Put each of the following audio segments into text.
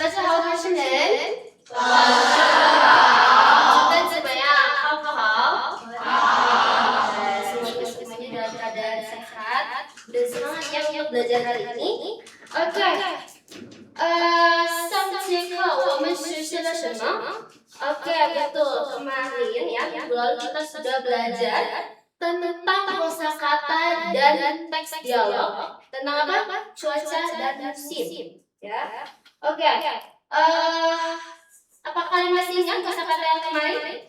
大家好，我是人。早上好，大家怎么样？好不好？好。Semoga semuanya dalam keadaan sehat dan semangat ya untuk belajar hari ini. Oke. 上节课我们学习了什么？ Oke, betul. Kemarin ya, minggu lalu kita sudah belajar tentang kosakata dan teks dialog. Tentang apa? Cuaca dan musim. Ya. Oke. Apa kalian masih ingat kosakata yang kemarin?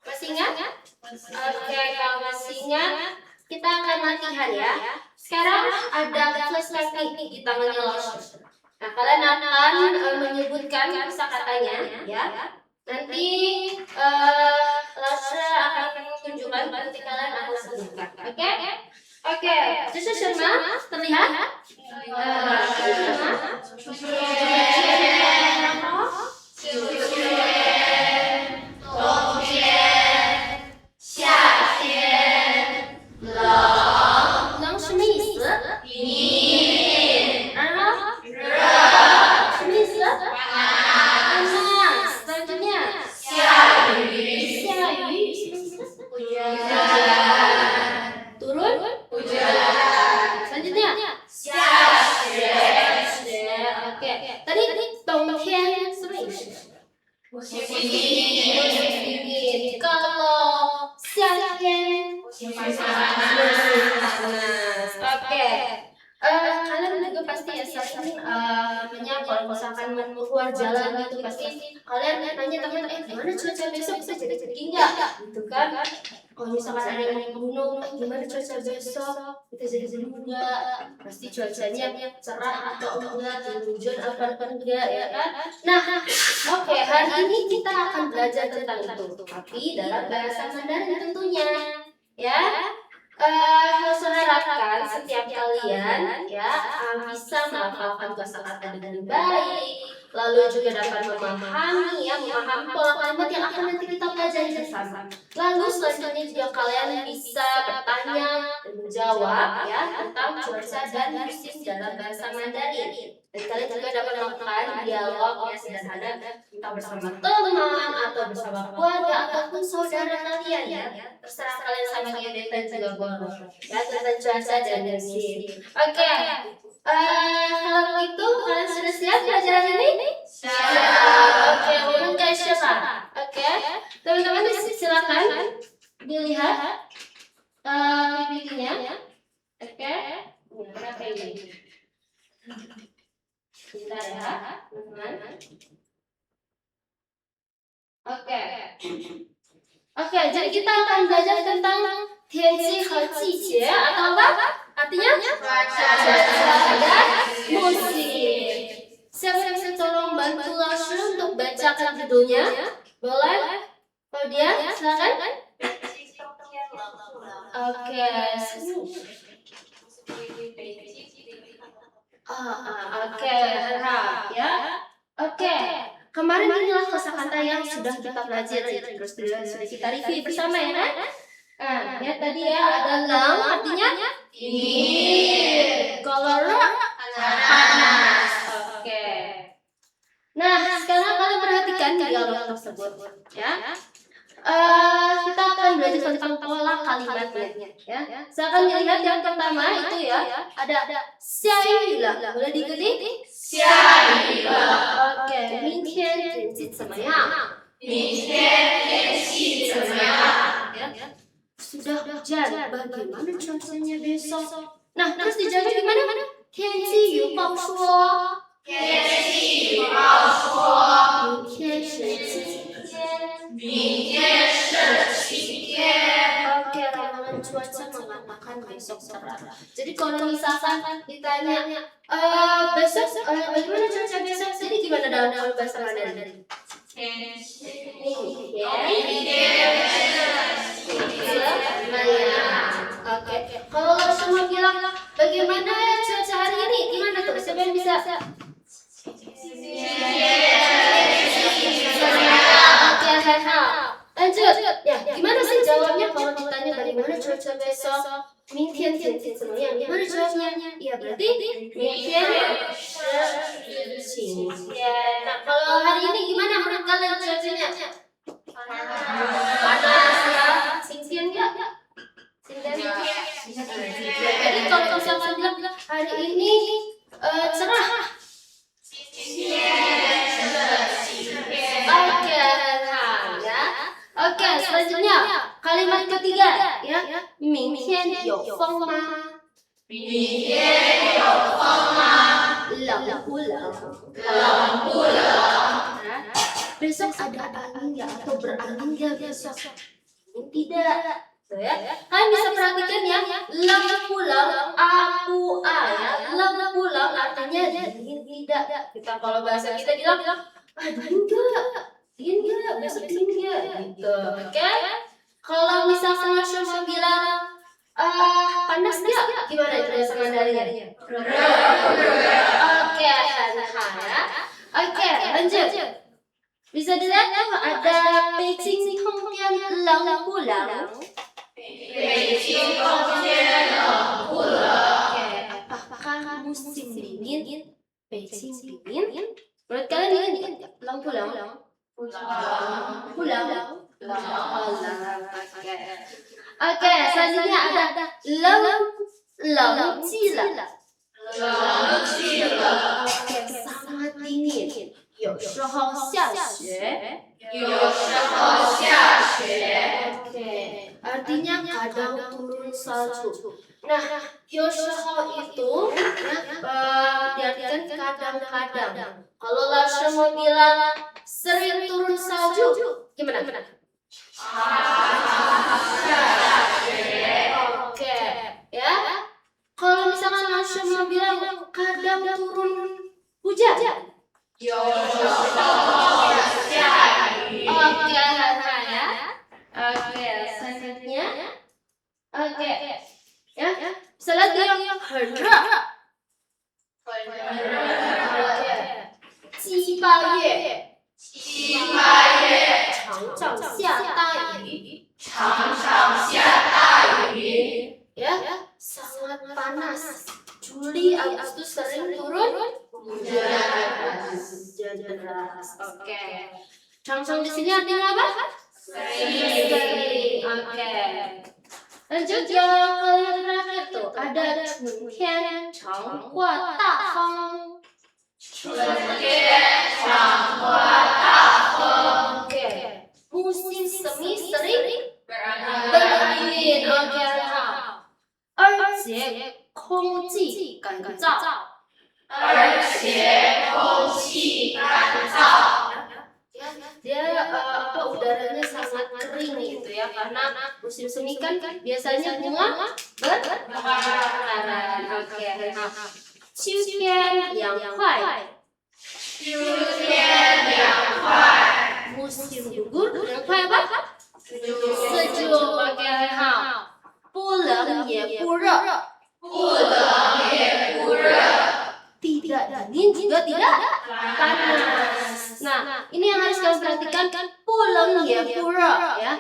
Masih ingat? Oke, kalau masih ingat, kita akan latihan ya. Sekarang ada flashcard nih di tangannya Lars. Nah, kalian akan menyebutkan kosakatanya ya. Nanti Lars akan menunjukkan nanti kalian akan sebutkan. Oke? Oke,这是什么？terlihat? Kalian juga pasti ya sering namanya kalau misalkan mau keluar jalan gitu pasti kalian nanya teman gimana cuaca besok bisa jadi enggak gitu kan. Kalau misalkan ada yang gunung gimana cuaca besok kita jadi enggak, pasti cuacanya cerah atau enggak, hujan apa enggak ya kan. Nah, oke, hari ini kita akan belajar tentang itu tapi dalam bahasa Mandarin tentunya ya. Saya harapkan setiap kalian ya bisa menghafalkan kosakata dengan baik, lalu juga dapat memahami pola kalimat yang akan nanti kita pelajari bersama. Lalu selanjutnya juga kalian bisa bertanya dan menjawab ya tentang cuaca dan musim dalam bahasa Mandarin. Dan kalian juga dapat melakukan dialog yang sederhana entah bersama teman atau bersama keluarga ataupun saudara kalian ya. Terserah kalian sama gebetan juga boleh. Ya tentang cuaca dan musim. Oke. Kalau begitu kalian sudah siap belajar ini? Siap. Oke, ulun guys siapa? Oke. Teman-teman silakan dilihat PPT-nya. Oke. Berapa ini? Bentar ya, teman-teman. Oke, jadi kita akan belajar tentang tianqi he jijie atau apa? Artinya cuaca dan musim. Siapa yang bisa tolong bantu Lars untuk bacakan judulnya? Boleh? Claudia, silakan. Oke. Oke, harap ya. Oke. Kemarin inilah kosakata yang sudah kita pelajari, terus sudah kita review bersama ya kan? Ya tadi ya ada lang artinya dingin. Kalau ra panas. Oke. Nah, sekarang kalian perhatikan dialog tersebut ya. Kita akan belajar tentang pola kalimatnya ya. Saya akan lihat yang pertama itu ya. Ada xiayu boleh diikuti? Xiayu. Oke, 明天天气怎么样？明天天气怎么样？ Sudah hujan, bagaimana cuacanya besok? Nah, terus dijawab gimana? 天气预报说明天是晴天。Oke, ramalan cuaca mengatakan besok cerah. Jadi kalau misalkan ditanya besok bagaimana cuaca besok, jadi gimana dalam bahasa Mandarin? Oke. Kalau semua bilang bagaimana cuaca hari ini, gimana tuh? Siapa yang bisa? Oke, lanjut. Ya, gimana sih jawabnya kalau ditanya bagaimana cuaca besok? 明天天气怎么样？Mana jawabnya? Iya, berarti 明天是晴天. Nah, kalau hari ini gimana menurut kalian cuacanya? Panas ya? 晴天enggak? 晴天. Jadi kalau misalkan bilang hari ini cerah. Oke, ya. Oke, selanjutnya kalimat ketiga ya. 明天有风吗？冷不冷？ Besok ada angin nggak atau berangin nggak besok? Tidak. Tuh ya. Kalian bisa perhatikan ya. Lam pulang, aku ya. Lam pulang artinya dingin tidak. Kita kalau bahasa kita bilang dingin nggak? Dingin nggak? Besok dingin nggak? Gitu. Oke? Kalau misalkan Masya bilang panas nggak? Gimana itu bahasa Mandarinnya? Oke, ya. Oke, lanjut. Bisa dilihat ada Beijing Tongtian Lang Pulang. Oke, apakah musim dingin? Beijing dingin? Menurut kalian dingin nggak? Lang Pulang. Pulang. Oke, selanjutnya ada Lang Ji Le. Oke, sangat dingin. 有时候下雪. Oke, artinya kadang turun salju. Nah, 有时候 itu diartikan kadang-kadang. Kalau Lasha mau bilang sering turun salju, gimana? Oke, ya. Kalau misalkan Lasha mau bilang kadang turun hujan. Oke, ya. Oke, selanjutnya. Oke. Ya. Selanjutnya Oke. 七八月常常下大雨. Ya, sangat panas. Juli, Agustus sering turun hujan deras. Oke. Chang-chang di sini artinya apa? Sering. Oke. Lanjut yang kalian terakhir tuh ada Chuntian Changhua Dafeng. Oke. Musim semi sering berangin. Oke. 而且空气干燥. Dia udaranya sangat kering gitu ya, karena musim semi kan biasanya bunga bermekaran. Oke. 秋天凉快. Musim gugur凉快 apa? Sejuk. Oke. 不冷也不热. Tidak dingin juga tidak panas. Nah, ini yang harus kalian perhatikan. 不冷也不热 ya.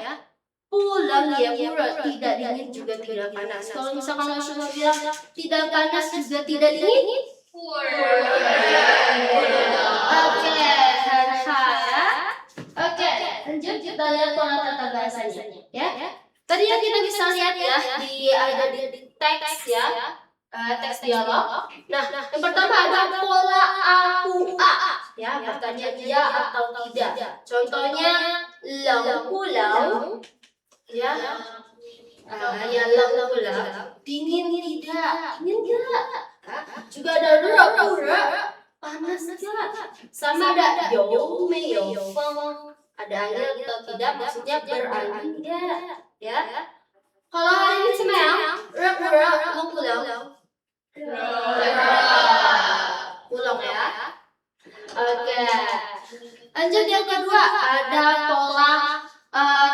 不冷也不热, tidak dingin juga tidak panas. Kalau misalkan Rasulullah bilang tidak panas juga tidak dingin. Oke, ya. Oke, lanjut kita lihat pola tata bahasanya ya. Tadi yang kita bisa lihat ya ada di teks ya. Teks dialog. Nah, yang pertama ada pola aku ya, bertanya dia atau tidak. Contohnya lang pulang ya. Ya lang pulang. Dingin tidak? Dingin enggak? Juga ada re, panas enggak? Sama ada you mei you feng. Ada angin atau tidak? Maksudnya berangin enggak? Ya. Kalau hari ini semayang, re lang pulang. Pulang ya. Oke. Lanjut yang kedua ada pola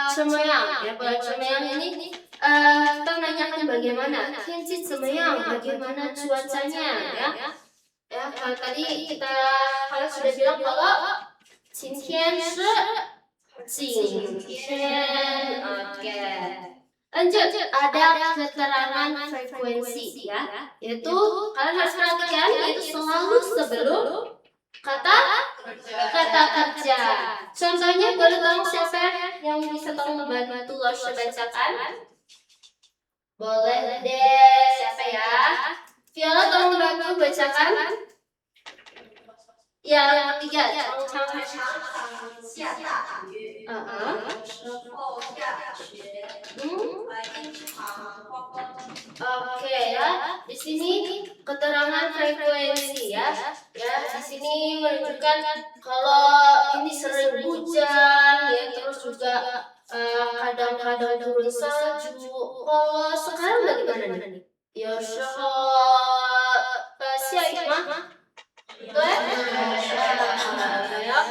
cemayang. Ya, pola cemayang ini kita nanyakan bagaimana tianji cemayang, bagaimana cuacanya ya. Ya, kalau tadi kalian sudah bilang kalau 今天是 晴天. Oke. Lanjut, ada keterangan frekuensi ya. Yaitu kalian harus perhatikan yaitu selalu sebelum kata kerja. Contohnya boleh tolong siapa yang bisa tolong membantu Losha bacakan? Boleh deh, siapa ya? Viola tolong membantu bacakan. Yang ketiga, Oke ya, di sini keterangan frekuensi ya. Ya, di sini menunjukkan kalau ini sering hujan ya, terus juga kadang-kadang turun salju. Kalau sekarang bagaimana nih? Yosho, siapa? Betul ya?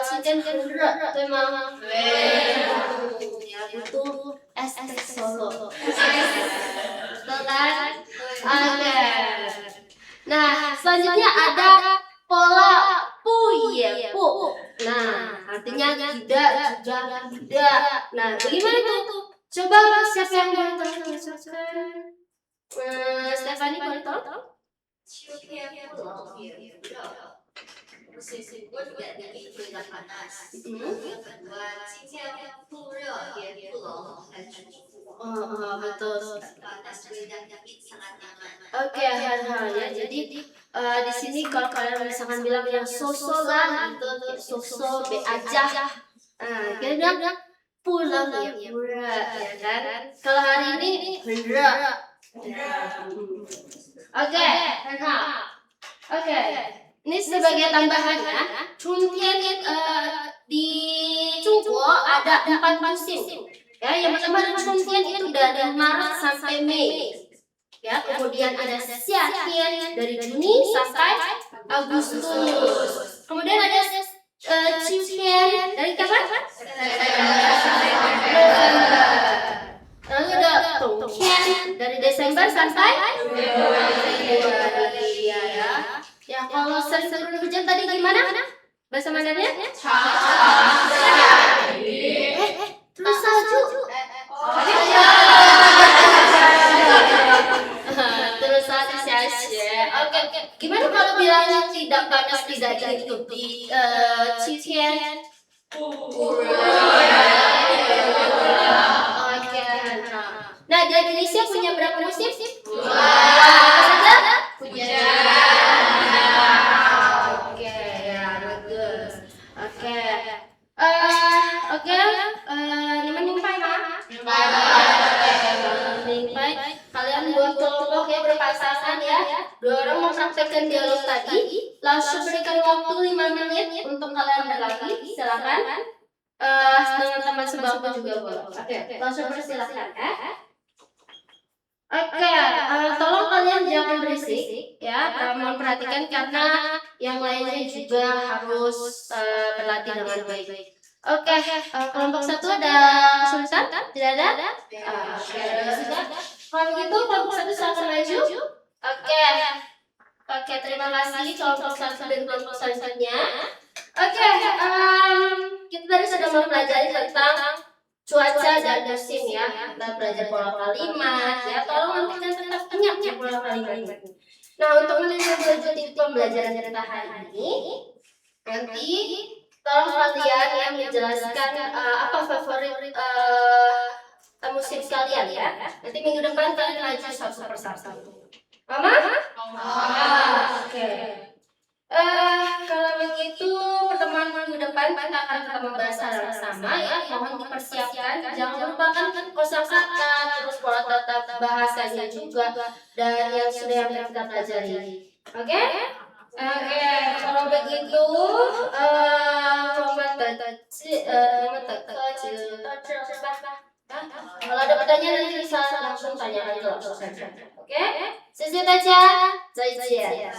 Cincin kendera, itu emang ya itu ST Solo. Betul kan? Oke. Nah, selanjutnya ada pola pu ya pu. Nah, artinya tidak juga tidak. Nah, bagaimana tuh? Coba siapa yang boleh tolong bacakan? Stephanie boleh tolong? 秋天不冷也不热，musim gue juga dingin tidak panas. Kedua, 今天不热也不冷，很舒服。 Betul. Panas beda dingin sangat nyaman. Oke, ya. Jadi di sini kalau kalian misalkan bilang yang so-so lah, itu so-so be aja. Kalian bilang pulang ya pura, ya kan? Kalau hari ini bener. Oke, ini sebagai tambahan ya. Chuntian di Cungguo ada 4 musim. Ya, yang pertama ada Chuntian itu dari Maret sampai Mei. Ya, kemudian ada Xiatian dari Juni sampai Agustus. Kemudian ada Qiutian dari kapan? Lalu ada Dongtian dari Desember sampai Februari ya. Ya, kalau sering turun hujan tadi gimana? Bahasa Mandarinnya? Terus salju. Terus salju saja. Oke. Gimana kalau bilangnya tidak panas tidak dingin itu di Qiutian? Nah, di Indonesia punya berapa musim? 2. Apa saja? Hujan. Oke, ya bagus. Oke. Nimpai mah? Nimpai. Kalian buat kelompok ya berpasangan ya. 2 orang mempraktekkan dialog tadi. Langsung berikan waktu 5 menit untuk kalian berlatih. Silakan. Dengan teman sebangku juga boleh. Oke, langsung persilakan ya. Oke, tolong kalian jangan berisik ya, mohon perhatikan karena yang lainnya juga harus berlatih dengan baik. Oke, kelompok 1 ada Sultan? Tidak ada? Oke, sudah. Kalau begitu kelompok 1 silakan maju. Oke, terima kasih kelompok 1 dan kelompok selanjutnya. Oke, kita tadi sudah mempelajari tentang cuaca dan musim ya. Kita belajar pola kalimat ya. Tolong nanti kalian tetap ingat ya pola kalimat. Nah, untuk melanjutkan pembelajaran kita hari ini, nanti tolong kalian yang menjelaskan apa favorit musim kalian ya. Nanti minggu depan kalian maju satu persatu. Mama? Oke. Kalau begitu pertemuan minggu depan kita akan membahas hal yang sama ya. Mohon dipersiapkan, jangan melupakan kosakata, terus pola tata bahasanya juga dan yang sudah kita pelajari. Oke? Kalau begitu kalau ada pertanyaan nanti bisa langsung tanya aja langsung saja. Oke? 谢谢大家，再见。